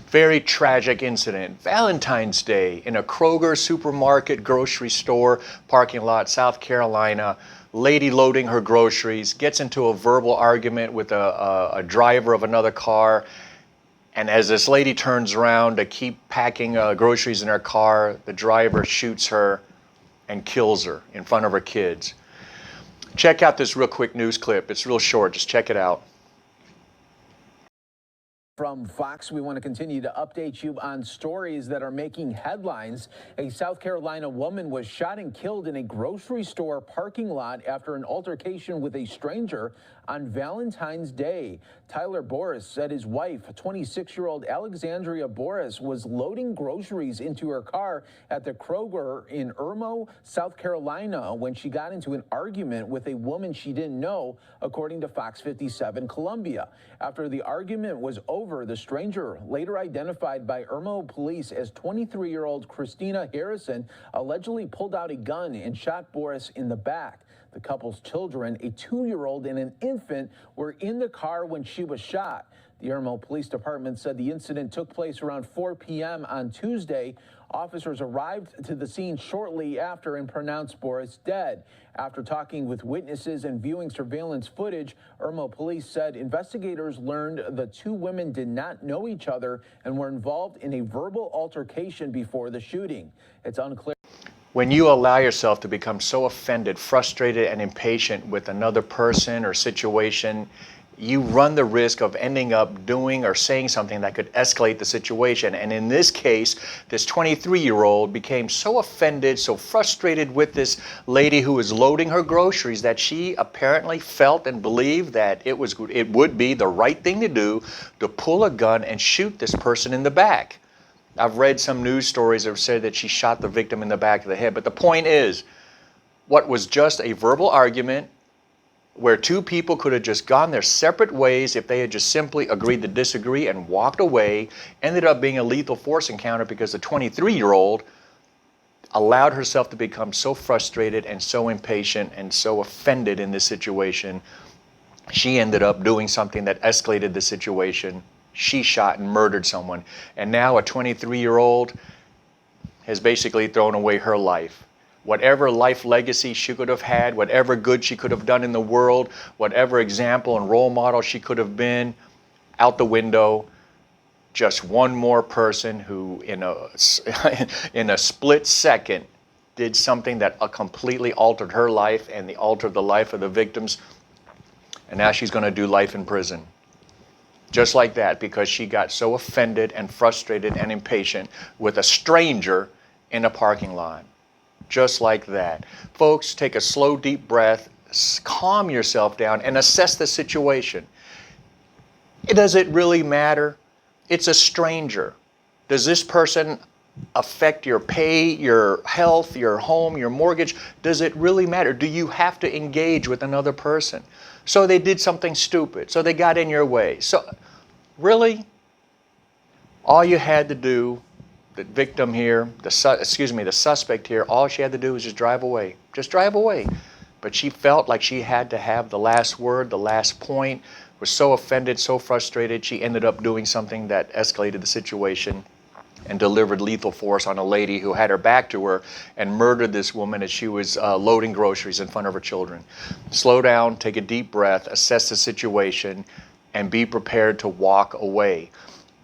Very tragic incident. Valentine's Day in a Kroger supermarket grocery store parking lot, South Carolina. Lady loading her groceries, gets into a verbal argument with a driver of another car. And as this lady turns around to keep packing groceries in her car, the driver shoots her and kills her in front of her kids. Check out this real quick news clip. It's real short. Just check it out. From Fox, we want to continue to update you on stories that are making headlines. A South Carolina woman was shot and killed in a grocery store parking lot after an altercation with a stranger on Valentine's Day. Tyler Boris said his wife, 26-year-old Alexandria Boris, was loading groceries into her car at the Kroger in Irmo, South Carolina, when she got into an argument with a woman she didn't know, according to Fox 57 Columbia. After the argument was over, the stranger, later identified by Irmo police as 23-year-old Christina Harrison, allegedly pulled out a gun and shot Boris in the back. The couple's children, a 2-year-old and an infant, were in the car when she was shot. The Irmo Police Department said the incident took place around 4 p.m. on Tuesday. Officers arrived to the scene shortly after and pronounced Boris dead. After talking with witnesses and viewing surveillance footage, Irmo police said investigators learned the two women did not know each other and were involved in a verbal altercation before the shooting. It's unclear. When you allow yourself to become so offended, frustrated, and impatient with another person or situation, you run the risk of ending up doing or saying something that could escalate the situation. And in this case, this 23-year-old became so offended, so frustrated with this lady who was loading her groceries that she apparently felt and believed that it would be the right thing to do to pull a gun and shoot this person in the back. I've read some news stories that said that she shot the victim in the back of the head. But the point is, what was just a verbal argument where two people could have just gone their separate ways if they had just simply agreed to disagree and walked away, ended up being a lethal force encounter because the 23-year-old allowed herself to become so frustrated and so impatient and so offended in this situation. She ended up doing something that escalated the situation. She shot and murdered someone. And now a 23-year-old has basically thrown away her life. Whatever life legacy she could have had, whatever good she could have done in the world, whatever example and role model she could have been, out the window. Just one more person who in a split second did something that completely altered her life and altered the life of the victims. And now she's going to do life in prison. Just like that, because she got so offended and frustrated and impatient with a stranger in a parking lot. Just like that. Folks, take a slow, deep breath, calm yourself down, and assess the situation. Does it really matter? It's a stranger. Does this person affect your pay, your health, your home, your mortgage? Does it really matter? Do you have to engage with another person? So they did something stupid. So they got in your way. So really, all you had to do, the victim here, the suspect here, all she had to do was just drive away. Just drive away. But she felt like she had to have the last word, the last point, was so offended, so frustrated, she ended up doing something that escalated the situation and delivered lethal force on a lady who had her back to her and murdered this woman as she was loading groceries in front of her children. Slow down, take a deep breath, assess the situation, and be prepared to walk away.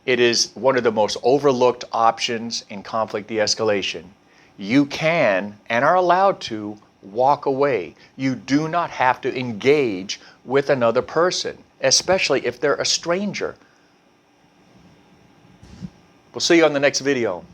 It is one of the most overlooked options in conflict de-escalation. You can and are allowed to walk away. You do not have to engage with another person, especially if they're a stranger. We'll see you on the next video.